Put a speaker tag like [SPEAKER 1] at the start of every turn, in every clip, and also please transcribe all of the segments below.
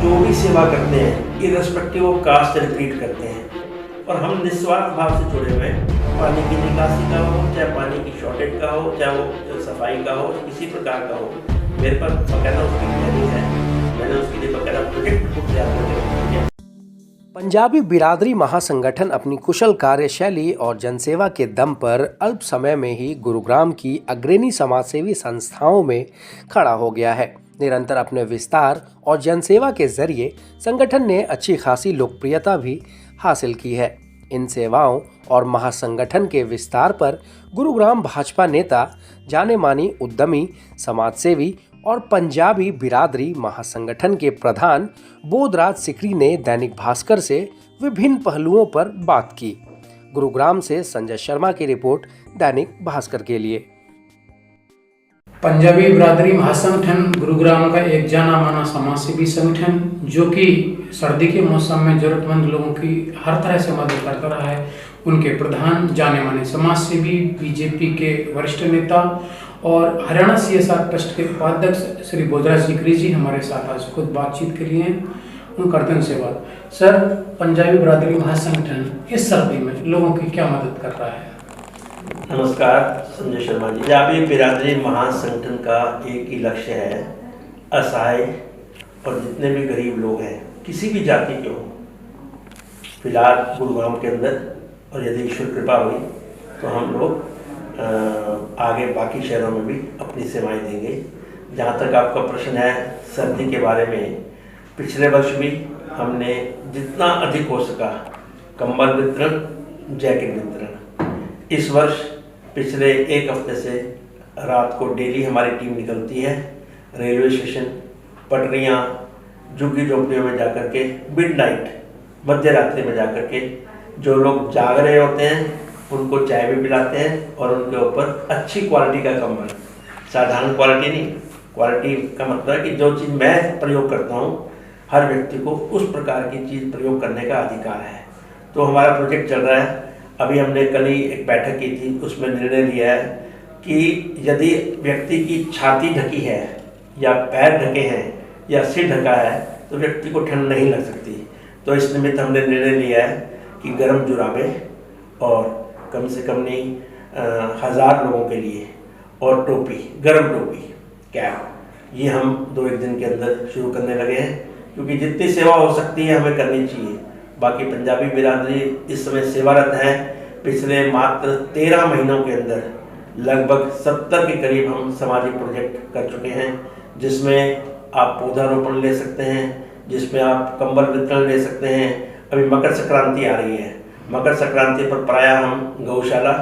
[SPEAKER 1] जो भी सेवा करते हैं irrespective of caste and creed करते हैं और हम निस्वार्थ भाव से जुड़े हुए हैं। पानी की निकासी का हो, चाहे पानी की शॉर्टेज का हो, चाहे वो सफाई का हो, किसी प्रकार का हो, मेरे पास बकायदा उसकी प्लानिंग है। मैंने उसके लिए बकायदा प्रोजेक्ट खुद तैयार करके किया।
[SPEAKER 2] पंजाबी बिरादरी महासंगठन अपनी कुशल कार्यशैली और जनसेवा के दम पर अल्प समय में ही गुरुग्राम की अग्रणी समाजसेवी संस्थाओं में खड़ा हो गया है। निरंतर अपने विस्तार और जनसेवा के जरिए संगठन ने अच्छी खासी लोकप्रियता भी हासिल की है। इन सेवाओं और महासंगठन के विस्तार पर गुरुग्राम भाजपा नेता, जाने मानी उद्यमी, समाजसेवी और पंजाबी बिरादरी महासंगठन के प्रधान बोधराज सिकरी ने दैनिक भास्कर से विभिन्न पहलुओं पर बात की। गुरुग्राम से संजय शर्मा की रिपोर्ट दैनिक भास्कर के लिए।
[SPEAKER 3] पंजाबी बिरादरी महासंगठन गुरुग्राम का एक जाना माना समाजसेवी संगठन जो कि सर्दी के मौसम में जरूरतमंद लोगों की हर तरह से मदद करता रहा है। उनके प्रधान, जाने माने समाजसेवी, बीजेपी के वरिष्ठ नेता और हरियाणा CSR ट्रस्ट के उपाध्यक्ष श्री बोधराज सिकरी जी हमारे साथ आज खुद बातचीत के लिए उन करते हैं सेवा। सर, पंजाबी बिरादरी महासंगठन इस सर्दी में लोगों की क्या मदद कर रहा है?
[SPEAKER 1] नमस्कार संजय शर्मा जी। पंजाबी बिरादरी महासंगठन का एक ही लक्ष्य है, असहाय और जितने भी गरीब लोग हैं किसी भी जाति के हों, फिलहाल गुरुग्राम के अंदर, और यदि ईश्वर कृपा हुई तो हम लोग आगे बाकी शहरों में भी अपनी सेवाएं देंगे। जहाँ तक आपका प्रश्न है सर्दी के बारे में, पिछले वर्ष भी हमने जितना अधिक हो सका कंबल वितरण, जैकेट वितरण। इस वर्ष पिछले एक हफ्ते से रात को डेली हमारी टीम निकलती है रेलवे स्टेशन, पटरियाँ, झुग्गी झोंपड़ियों में जाकर के मिडनाइट, मध्य रात्रि में जाकर के जो लोग जाग रहे होते हैं उनको चाय भी पिलाते हैं और उनके ऊपर अच्छी क्वालिटी का कंबल, साधारण क्वालिटी नहीं, क्वालिटी का मतलब है कि जो चीज़ मैं प्रयोग करता हूँ हर व्यक्ति को उस प्रकार की चीज़ प्रयोग करने का अधिकार है। तो हमारा प्रोजेक्ट चल रहा है। अभी हमने कल ही एक बैठक की थी, उसमें निर्णय लिया है कि यदि व्यक्ति की छाती ढकी है या पैर ढके हैं या सिर ढका है तो व्यक्ति को ठंड नहीं लग सकती। तो इस निमित्त हमने निर्णय लिया है कि गर्म जुराबें और कम से कम नहीं 1000 लोगों के लिए और टोपी, गर्म टोपी, कैप, ये हम 2-1 दिन के अंदर शुरू करने लगे हैं, क्योंकि जितनी सेवा हो सकती है हमें करनी चाहिए। बाकी पंजाबी बिरादरी इस समय सेवारत है। पिछले मात्र 13 महीनों के अंदर लगभग 70 के करीब हम सामाजिक प्रोजेक्ट कर चुके हैं, जिसमें आप पौधारोपण ले सकते हैं, जिसमें आप कंबल वितरण ले सकते हैं। अभी मकर संक्रांति आ रही है, मकर संक्रांति पर प्रायः हम गौशाला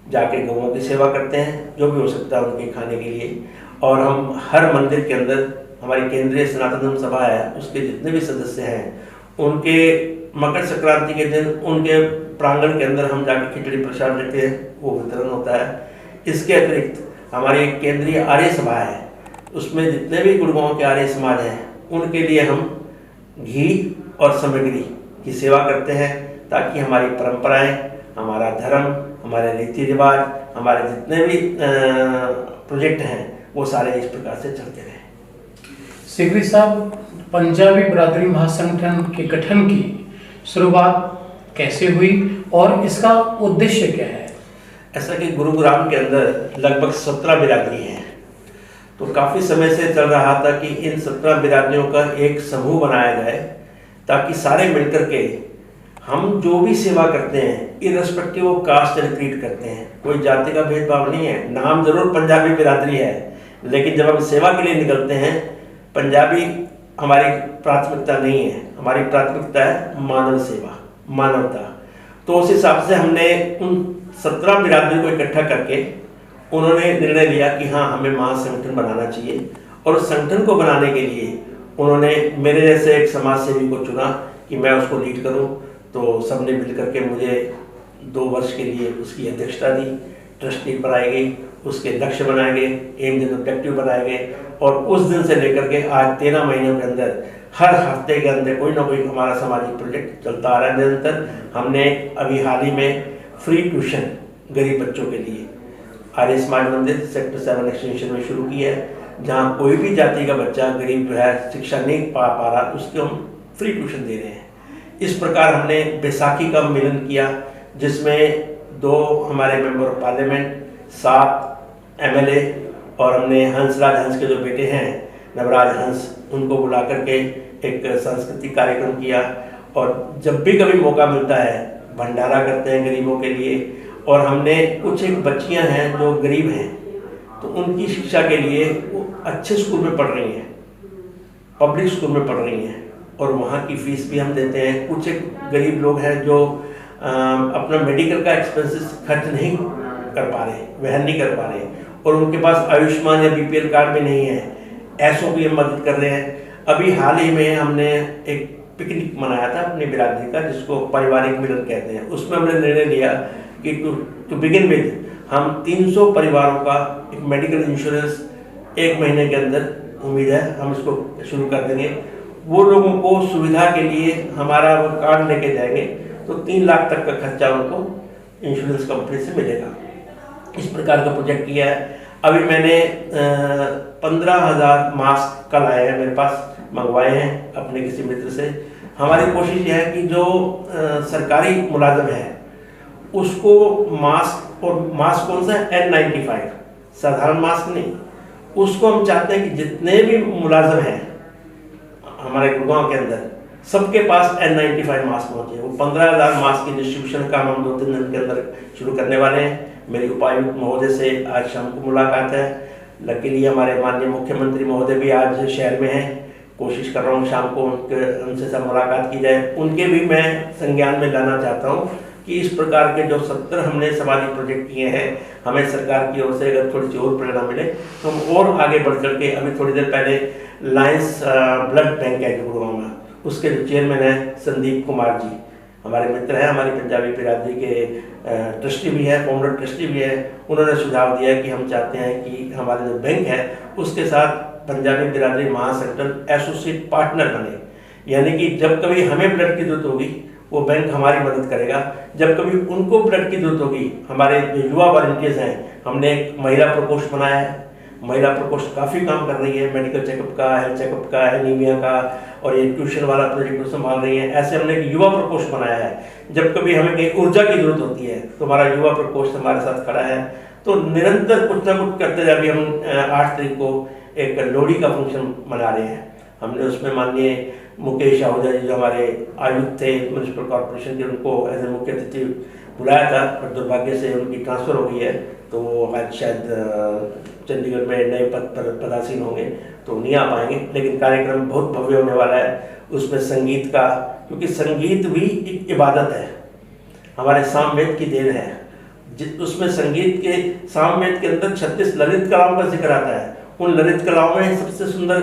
[SPEAKER 1] जाके गौओं की सेवा करते हैं, जो भी हो सकता है उनके खाने के लिए। और हम हर मंदिर के अंदर, हमारी केंद्रीय सनातन धर्म सभा है, उसके जितने भी सदस्य हैं उनके मकर संक्रांति के दिन उनके प्रांगण के अंदर हम जाके खिचड़ी प्रसाद देते हैं, वो वितरण होता है। इसके अतिरिक्त हमारी केंद्रीय आर्य सभा है, उसमें जितने भी गुरुगांव के आर्य समाज हैं उनके लिए हम घी और सामग्री की सेवा करते हैं, ताकि हमारी परंपराएं, हमारा धर्म, हमारे रीति रिवाज, हमारे जितने भी प्रोजेक्ट हैं वो सारे इस प्रकार से चलते रहें।
[SPEAKER 3] सिकरी साहब, पंजाबी बिरादरी महासंगठन के गठन की शुरुआत कैसे हुई और इसका उद्देश्य क्या है?
[SPEAKER 1] ऐसा कि गुरुग्राम के अंदर लगभग 17 बिरादरी हैं, तो काफ़ी समय से चल रहा था कि इन 17 बिरादरियों का एक समूह बनाया जाए, ताकि सारे मिलकर के हम जो भी सेवा करते हैं irrespective of caste and creed करते हैं। कोई जाति का भेदभाव नहीं है, नाम जरूर पंजाबी बिरादरी है, लेकिन जब हम सेवा के लिए निकलते हैं, पंजाबी हमारी प्राथमिकता नहीं है, हमारी प्राथमिकता है मानव सेवा, मानवता। तो उस हिसाब से हमने उन 17 बिरादरी को इकट्ठा करके उन्होंने निर्णय लिया कि हाँ, हमें महासंगठन बनाना चाहिए। और उस संगठन को बनाने के लिए उन्होंने मेरे जैसे एक समाज सेवी को चुना कि मैं उसको लीड करूं। तो सबने मिल करके मुझे 2 वर्ष के लिए उसकी अध्यक्षता दी। ट्रस्टी बनाई गई, उसके लक्ष्य बनाए गए, एम्स एंड ऑब्जेक्टिव बनाए गए, और उस दिन से लेकर के आज 13 महीनों के अंदर हर हफ्ते के अंदर कोई ना कोई हमारा सामाजिक प्रोजेक्ट चलता आ रहा है निरंतर। हमने अभी हाल ही में फ्री ट्यूशन गरीब बच्चों के लिए आर्य समाज मंदिर सेक्टर 7 एक्सटेंशन में शुरू किया है, जहाँ कोई भी जाति का बच्चा गरीब जो है शिक्षा नहीं पा रहा, उसको हम फ्री ट्यूशन दे रहे हैं। इस प्रकार हमने बैसाखी का मिलन किया, जिसमें 2 हमारे मेंबर ऑफ पार्लियामेंट, 7 MLA और हमने हंसराज हंस के जो बेटे हैं नवराज हंस, उनको बुला करके एक सांस्कृतिक कार्यक्रम किया। और जब भी कभी मौका मिलता है भंडारा करते हैं गरीबों के लिए। और हमने कुछ एक बच्चियां हैं जो गरीब हैं, तो उनकी शिक्षा के लिए वो अच्छे स्कूल में पढ़ रही हैं, पब्लिक स्कूल में पढ़ रही हैं, और वहाँ की फीस भी हम देते हैं। कुछ एक गरीब लोग हैं जो अपना मेडिकल का एक्सपेंसेस खर्च नहीं कर पा रहे, वहन नहीं कर पा रहे, और उनके पास आयुष्मान या BPL कार्ड भी नहीं है, ऐसों की हम मदद कर रहे हैं। अभी हाल ही में हमने एक पिकनिक मनाया था अपनी बिरादरी का, जिसको पारिवारिक मिलन कहते हैं। उसमें हमने निर्णय लिया कि टू बिगिन विद हम 300 परिवारों का एक मेडिकल इंश्योरेंस 1 महीने के अंदर, उम्मीद है हम इसको शुरू कर देंगे। वो लोगों को सुविधा के लिए हमारा वो कार्ड लेके जाएंगे तो 3 लाख तक का खर्चा उनको इंश्योरेंस कंपनी से मिलेगा। इस प्रकार का प्रोजेक्ट किया है। अभी मैंने 15,000 मास्क कल आए हैं मेरे पास, मंगवाए हैं अपने किसी मित्र से। हमारी कोशिश यह है कि जो सरकारी मुलाजिम है उसको मास्क, और मास्क कौन सा है, N95, साधारण मास्क नहीं, उसको हम चाहते हैं कि जितने भी मुलाजिम हैं हमारे गुड़गांव के अंदर, सबके पास N95 मास्क पहुँचे। वो 15,000 मास्क की डिस्ट्रीब्यूशन का हम 2-3 दिन के अंदर शुरू करने वाले हैं। मेरी उपायुक्त महोदय से आज शाम को मुलाकात है। लकीली हमारे माननीय मुख्यमंत्री महोदय भी आज शहर में हैं। कोशिश कर रहा हूँ शाम को उनसे सब मुलाकात की जाए। उनके भी मैं संज्ञान में लाना चाहता हूँ कि इस प्रकार के जो 70 हमने सामाजिक प्रोजेक्ट किए हैं, हमें सरकार की ओर से अगर थोड़ी सी और प्रेरणा मिले तो हम और आगे बढ़ चढ़ के, अभी थोड़ी देर पहले लायंस ब्लड बैंक है गुड़गांव में, उसके जो चेयरमैन है संदीप कुमार जी, हमारे मित्र हैं, हमारी पंजाबी बिरादरी के ट्रस्टी भी है, फाउंडर ट्रस्टी भी है। उन्होंने सुझाव दिया कि हम चाहते हैं कि हमारे जो बैंक है उसके साथ पंजाबी बिरादरी महासंगठन एसोसिएट पार्टनर बने, यानी कि जब कभी हमें ब्लड की जरूरत होगी वो बैंक हमारी मदद करेगा, जब कभी उनको ब्लड की जरूरत होगी। हमारे जो युवा वॉलंटियर्स हैं, हमने एक महिला प्रकोष्ठ बनाया है। महिला प्रकोष्ठ काफ़ी काम कर रही है, मेडिकल चेकअप का, हेल्थ चेकअप का, एनीमिया का, और ये ट्यूशन वाला प्रोजेक्ट को संभाल रही है। ऐसे हमने एक युवा प्रकोष्ठ बनाया है। जब कभी हमें कहीं ऊर्जा की जरूरत होती है तो हमारा युवा प्रकोष्ठ हमारे साथ खड़ा है। तो निरंतर कुछ ना कुछ करते रहे। अभी हम 8 तारीख को एक लोहड़ी का फंक्शन मना रहे हैं। हमने उसमें माननीय मुकेश आहूजा जी जो हमारे आयुक्त थे म्यूनिसिपल कॉर्पोरेशन के, उनको एज ए मुख्य अतिथि बुलाया था, पर दुर्भाग्य से उनकी ट्रांसफ़र हो गई है, तो वो आज शायद चंडीगढ़ में नए पद पर पदासीन होंगे तो नहीं आ पाएंगे। लेकिन कार्यक्रम बहुत भव्य होने वाला है। उसमें संगीत का, क्योंकि संगीत भी एक इबादत है, हमारे सामवेद की देन है। उसमें संगीत के सामवेद के अंदर 36 ललित कलाओं का जिक्र आता है। उन ललित कलाओं में सबसे सुंदर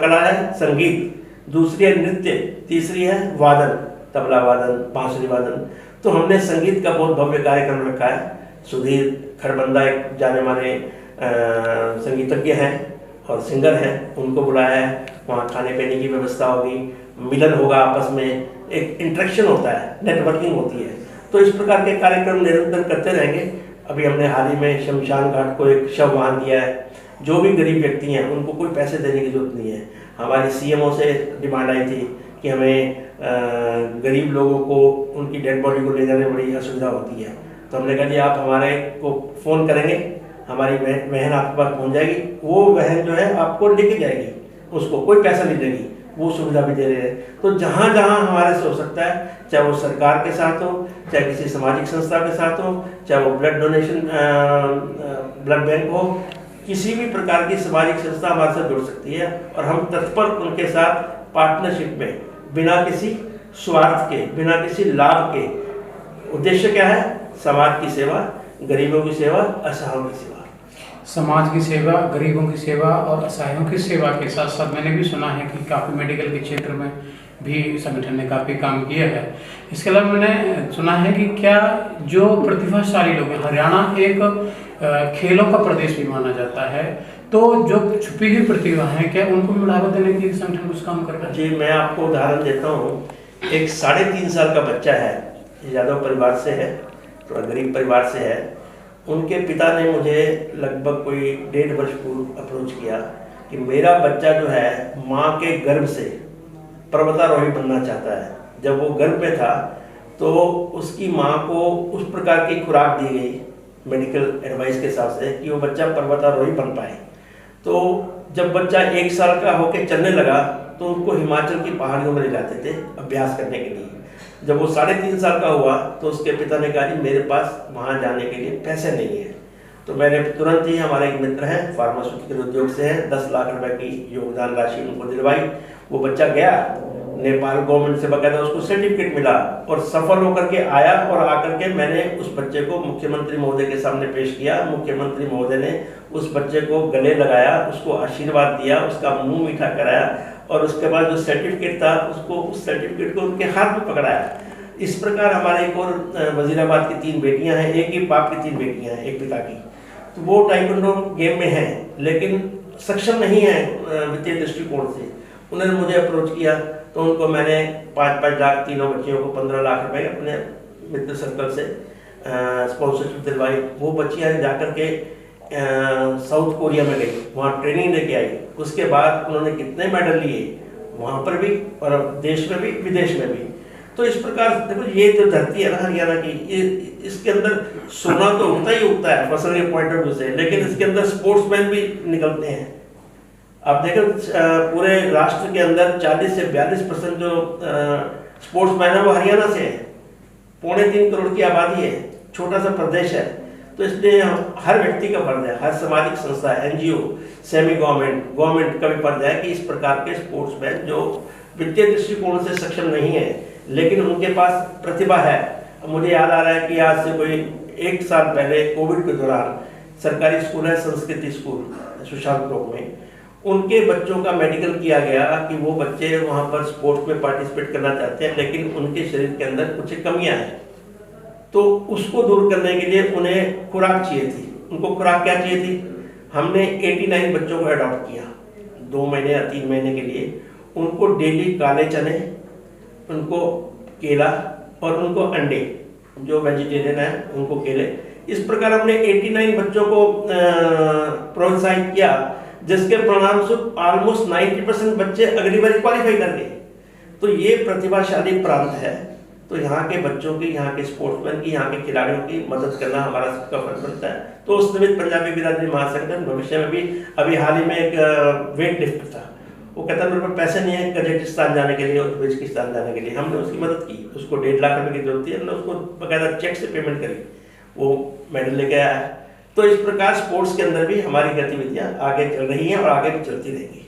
[SPEAKER 1] कला है संगीत, दूसरी है नृत्य, तीसरी है वादन, तबला वादन, बांसुरी वादन। तो हमने संगीत का बहुत भव्य कार्यक्रम रखा है। सुधीर खरबंदा एक जाने माने संगीतज्ञ हैं और सिंगर हैं, उनको बुलाया है। वहाँ खाने पीने की व्यवस्था होगी, मिलन होगा, आपस में एक इंटरेक्शन होता है, नेटवर्किंग होती है। तो इस प्रकार के कार्यक्रम निरंतर करते रहेंगे। अभी हमने हाल ही में शमशान घाट को एक शव वाहन दिया है। जो भी गरीब व्यक्ति हैं उनको कोई पैसे देने की जरूरत नहीं है। हमारी CMO से डिमांड आई थी कि हमें गरीब लोगों को उनकी डेड बॉडी को ले जाने में बड़ी असुविधा होती है, तो हमने कहा जी आप हमारे को फ़ोन करेंगे, हमारी वहन आपके पास पहुंच जाएगी, वो वहन जो है आपको लेके जाएगी, उसको कोई पैसा नहीं देगी, वो सुविधा भी दे रहे हैं। तो जहाँ जहाँ हमारे से हो सकता है, चाहे वो सरकार के साथ हो, चाहे किसी सामाजिक संस्था के साथ हो, चाहे वो ब्लड डोनेशन ब्लड बैंक हो, किसी भी प्रकार की सामाजिक संस्था हमारे साथ जुड़ सकती है और हम तत्पर उनके साथ पार्टनरशिप में, बिना किसी स्वार्थ के, बिना किसी लाभ के। उद्देश्य क्या है? समाज की सेवा, गरीबों की सेवा, असहायों की सेवा।
[SPEAKER 3] समाज की सेवा, गरीबों की सेवा और असहायों की सेवा के साथ साथ मैंने भी सुना है कि काफ़ी मेडिकल के क्षेत्र में भी संगठन ने काफ़ी काम किया है। इसके अलावा मैंने सुना है कि क्या जो प्रतिभाशाली लोग हैं, हरियाणा एक खेलों का प्रदेश भी माना जाता है, तो जो छुपी हुई प्रतिभा है क्या उनको भी बढ़ावा देने के लिए संगठन कुछ काम कर रहा है?
[SPEAKER 1] जी, मैं आपको उदाहरण देता हूँ। एक 3.5 साल का बच्चा है, यादव परिवार से है, थोड़ा गरीब परिवार से है। उनके पिता ने मुझे लगभग कोई 1.5 वर्ष पूर्व अप्रोच किया कि मेरा बच्चा जो है माँ के गर्भ से पर्वतारोही बनना चाहता है। जब वो गर्भ में था तो उसकी माँ को उस प्रकार की खुराक दी गई मेडिकल एडवाइस के हिसाब से कि वो बच्चा पर्वतारोही बन पाए। तो जब बच्चा 1 साल का होकर चलने लगा तो उनको हिमाचल की पहाड़ियों में ले जाते थे अभ्यास करने के लिए। जब वो 3.5 साल का हुआ तो उसके पिता ने कहा कि मेरे पास वहाँ जाने के लिए पैसे नहीं है। तो मैंने तुरंत ही, हमारे एक मित्र हैं फार्मास्यूटिकल उद्योग से हैं, 10 लाख रुपए की योगदान राशि उनको दिलवाई। वो बच्चा गया नेपाल गवर्नमेंट से, बकायदा उसको सर्टिफिकेट मिला और सफल होकर के आया। और आकर के मैंने उस बच्चे को मुख्यमंत्री महोदय के सामने पेश किया। मुख्यमंत्री महोदय ने उस बच्चे को गले लगाया, उसको आशीर्वाद दिया, उसका मुंह मीठा कराया और उसके बाद जो सर्टिफिकेट था उसको, उस सर्टिफिकेट को उनके हाथ में पकड़ाया। इस प्रकार हमारे एक और वजीराबाद की 3 बेटियां हैं, एक ही बाप की 3 बेटियां हैं, एक पिता की। तो वो ताइक्वांडो गेम में हैं लेकिन सक्षम नहीं है वित्तीय दृष्टिकोण से। उन्होंने मुझे अप्रोच किया तो उनको मैंने 5-5 लाख, तीनों बच्चियों को 15 लाख रुपए अपने मित्र सर्कल से स्पॉन्सरशिप दिलवाई। वो बच्चियाँ जाकर के साउथ कोरिया में गई, वहाँ ट्रेनिंग लेके आई। उसके बाद उन्होंने कितने मेडल लिए वहाँ पर भी और देश में भी विदेश में भी। तो इस प्रकार देखो, ये जो धरती है ना हरियाणा की, इसके अंदर सोना तो उगता ही उगता है फसल के पॉइंट ऑफ व्यू से, लेकिन इसके अंदर स्पोर्ट्समैन भी निकलते हैं। आप देखें पूरे राष्ट्र के अंदर 40 से 42% जो स्पोर्ट्समैन है वो हरियाणा से है। 3.25 करोड़ की आबादी है, छोटा सा प्रदेश है। तो इसलिए हर व्यक्ति का फर्ज है, हर सामाजिक संस्था, NGO, सेमी गवर्नमेंट का भी फर्ज है कि इस प्रकार के स्पोर्ट्समैन जो वित्तीय दृष्टिकोण से सक्षम नहीं है लेकिन उनके पास प्रतिभा है। मुझे याद आ रहा है कि आज से कोई 1 साल पहले कोविड के दौरान सरकारी स्कूल है संस्कृति स्कूल सुशांत चौक में, उनके बच्चों का मेडिकल किया गया कि वो बच्चे वहाँ पर स्पोर्ट्स में पार्टिसिपेट करना चाहते हैं लेकिन उनके शरीर के अंदर कुछ कमियां हैं। तो उसको दूर करने के लिए उन्हें खुराक चाहिए थी। उनको खुराक क्या चाहिए थी? हमने 89 बच्चों को अडॉप्ट किया 2 महीने या 3 महीने के लिए। उनको डेली काले चने, उनको केला और उनको अंडे, जो वेजिटेरियन है उनको केले। इस प्रकार हमने 89 बच्चों को प्रोत्साहित किया, जिसके परिणाम स्वरूप ऑलमोस्ट 90% बच्चे अगली बार क्वालिफाई कर गए। तो ये प्रतिभाशाली प्रांत है। तो यहाँ के बच्चों की, यहाँ के स्पोर्ट्समैन की, यहाँ के खिलाड़ियों की मदद करना हमारा सबका फर्ज बनता है। तो उस निमित्त पंजाबी बिरादरी महासंगठन भविष्य में भी, अभी हाल ही में एक वेट लिफ्ट था, वो कहता मेरे पास पैसे नहीं है कजाकिस्तान जाने के लिए और उज्बेकिस्तान जाने के लिए। हमने उसकी मदद की, उसको 1.5 लाख रुपए की जरूरत थी, हमने उसको बकायदा चेक से पेमेंट करी, वो मेडल लेके आया है। तो इस प्रकार स्पोर्ट्स के अंदर भी हमारी गतिविधियां आगे चल रही हैं और आगे भी चलती रहेंगी।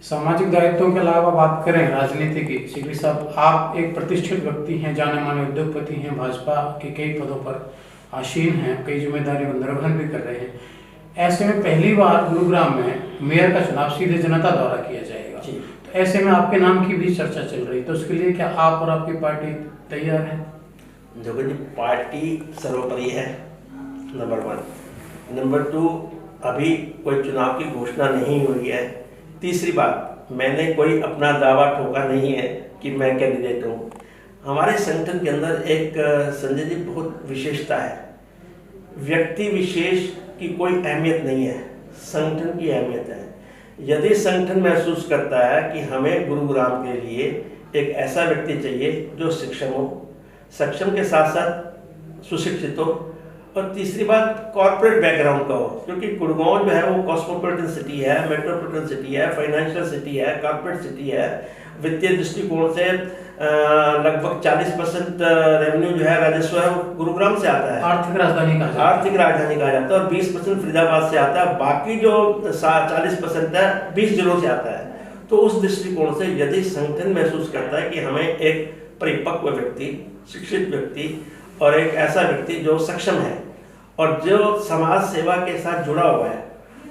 [SPEAKER 3] सामाजिक दायित्वों के अलावा बात करें राजनीति की, सीकरी साहब आप एक प्रतिष्ठित व्यक्ति हैं, जाने माने उद्योगपति हैं, भाजपा के कई पदों पर आसीन हैं, कई जिम्मेदारी निर्वहन भी कर रहे हैं। ऐसे में पहली बार गुरुग्राम में मेयर का चुनाव सीधे जनता द्वारा किया जाएगा, तो ऐसे में आपके नाम की भी चर्चा चल रही, तो उसके लिए क्या आप और आपकी पार्टी तैयार है?
[SPEAKER 1] देखो जी, पार्टी सर्वोपरि है, नंबर 1। नंबर 2, अभी कोई चुनाव की घोषणा नहीं हुई है। तीसरी बात, मैंने कोई अपना दावा ठोका नहीं है कि मैं कैंडिडेट हूँ। हमारे संगठन के अंदर एक संजय जी बहुत विशेषता है, व्यक्ति विशेष की कोई अहमियत नहीं है, संगठन की अहमियत है। यदि संगठन महसूस करता है कि हमें गुरुग्राम के लिए एक ऐसा व्यक्ति चाहिए जो सक्षम हो, सक्षम के साथ साथ सुशिक्षित हो, और तीसरी बात कॉर्पोरेट बैकग्राउंड का हो, क्योंकि गुड़गांव जो है वो कॉस्मोपॉलिटन सिटी है, मेट्रोपॉलिटन सिटी है, फाइनेंशियल सिटी है, कॉर्पोरेट सिटी है। वित्तीय दृष्टिकोण से लगभग 40% रेवेन्यू जो है राजस्व है वो गुरुग्राम से आता है, आर्थिक राजधानी कहा जाता है, और 20% फरीदाबाद से आता है। बाकी जो 40% है 20 जिलों से आता है। तो उस दृष्टिकोण से यदि संगठन महसूस करता है कि हमें एक परिपक्व व्यक्ति, शिक्षित व्यक्ति और एक ऐसा व्यक्ति जो सक्षम है और जो समाज सेवा के साथ जुड़ा हुआ है,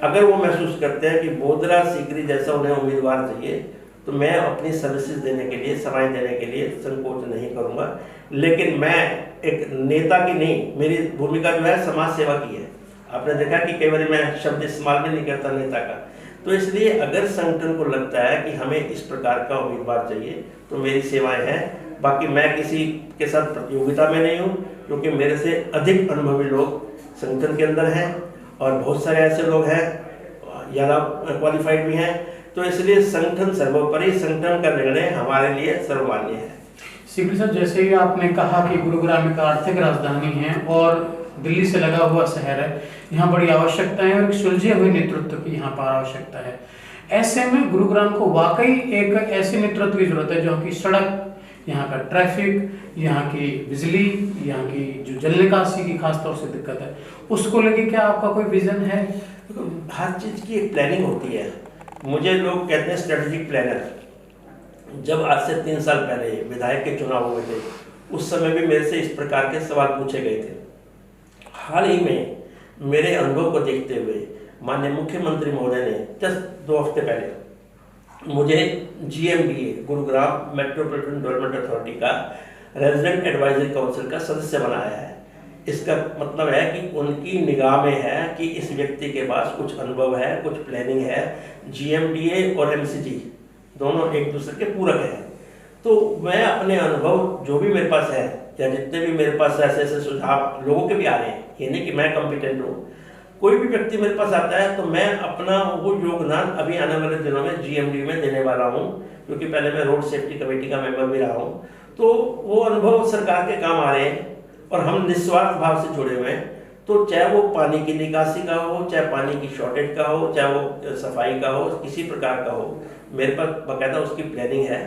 [SPEAKER 1] अगर वो महसूस करते हैं कि बोधरा सीकरी जैसा उन्हें उम्मीदवार चाहिए, तो मैं अपनी सर्विसेज देने के लिए, सेवाएं देने के लिए संकोच नहीं करूंगा। लेकिन मैं एक नेता की नहीं, मेरी भूमिका जो है समाज सेवा की है। आपने देखा कि कई बार मैं शब्द इस्तेमाल भी नहीं करता नेता का। तो इसलिए अगर संगठन को लगता है कि हमें इस प्रकार का उम्मीदवार चाहिए तो मेरी सेवाएं हैं। बाकी मैं किसी के साथ प्रतियोगिता में नहीं हूँ, क्योंकि मेरे से अधिक अनुभवी लोग संगठन के अंदर हैं और बहुत सारे ऐसे लोग हैं, ज़्यादा क्वालिफाइड भी हैं। तो इसलिए संगठन सर्वोपरि, संगठन का निर्णय हमारे लिए सर्वमान्य है।
[SPEAKER 3] सीपी सर, जैसे ही आपने कहा कि गुरुग्राम एक आर्थिक राजधानी है और दिल्ली से लगा हुआ शहर है, यहाँ बड़ी आवश्यकता है और एक सुलझे हुए नेतृत्व की यहाँ पर आवश्यकता है। ऐसे में गुरुग्राम को वाकई एक ऐसे नेतृत्व की जरूरत है जो की सड़क, यहाँ का ट्रैफिक, यहाँ की बिजली, यहाँ की जो जल निकासी की खास तौर से दिक्कत है, उसको लेके क्या आपका कोई विजन है?
[SPEAKER 1] हर चीज़ की एक प्लानिंग होती है। मुझे लोग कहते हैं स्ट्रेटेजिक प्लानर। जब आज से 3 साल पहले विधायक के चुनाव हुए थे, उस समय भी मेरे से इस प्रकार के सवाल पूछे गए थे। हाल ही में मेरे अनुभव को देखते हुए माननीय मुख्यमंत्री महोदय ने जस्ट 2 हफ्ते पहले मुझे GMDA Gurugram metropolitan development authority का रेजिडेंट एडवाइजरी काउंसिल का सदस्य बनाया है। इसका मतलब है कि उनकी निगाह में है कि इस व्यक्ति के पास कुछ अनुभव है, कुछ प्लानिंग है। GMDA और MCG दोनों एक दूसरे के पूरक हैं। तो मैं अपने अनुभव जो भी मेरे पास है, या जितने भी मेरे पास ऐसे ऐसे सुझाव लोगों के भी आ रहे हैं, ये नहीं कि मैं कॉम्पिटेंट हूँ, कोई भी व्यक्ति मेरे पास आता है तो मैं अपना वो योगदान अभी आने वाले दिनों में GMD में देने वाला हूँ, क्योंकि पहले मैं रोड सेफ्टी कमेटी का मेंबर भी रहा हूँ। तो वो अनुभव सरकार के काम आ रहे हैं और हम निस्वार्थ भाव से जुड़े हुए हैं। तो चाहे वो पानी की निकासी का हो, चाहे पानी की शॉर्टेज का हो, चाहे वो सफाई का हो, किसी प्रकार का हो, मेरे पास बाकायदा उसकी प्लानिंग है।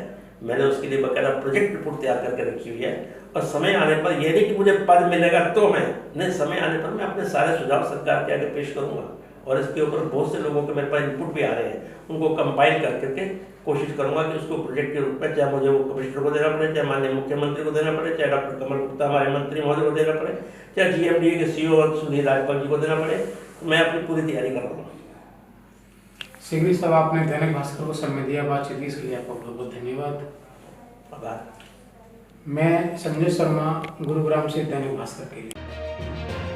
[SPEAKER 1] मैंने उसके लिए बाकायदा प्रोजेक्ट रिपोर्ट तैयार करके रखी हुई है। और समय आने पर ये नहीं कि मुझे पद मिलेगा तो मैं नहीं, समय आने पर मैं अपने सारे सुझाव सरकार के आगे पेश करूँगा। और इसके ऊपर बहुत से लोगों के मेरे पास इनपुट भी आ रहे हैं, उनको कंपाइल कर करके कोशिश करूँगा कि उसको प्रोजेक्ट के रूप में, चाहे मुझे वो कमिश्नर को देना पड़े, चाहे माननीय मुख्यमंत्री को देना पड़े, चाहे डॉक्टर कमल गुप्ता हमारे मंत्री महोदय को देना पड़े, चाहे GMDA के CEO और सुनील राजपाल जी को देना पड़े, तो मैं अपनी पूरी तैयारी कर रहा हूँ।
[SPEAKER 3] सिगरी साहब, आपने दैनिक भास्कर को समय दिया बातचीत इसके लिए आपका बहुत बहुत धन्यवाद।
[SPEAKER 1] आभार।
[SPEAKER 3] मैं संजय शर्मा, गुरुग्राम से दैनिक भास्कर के लिए।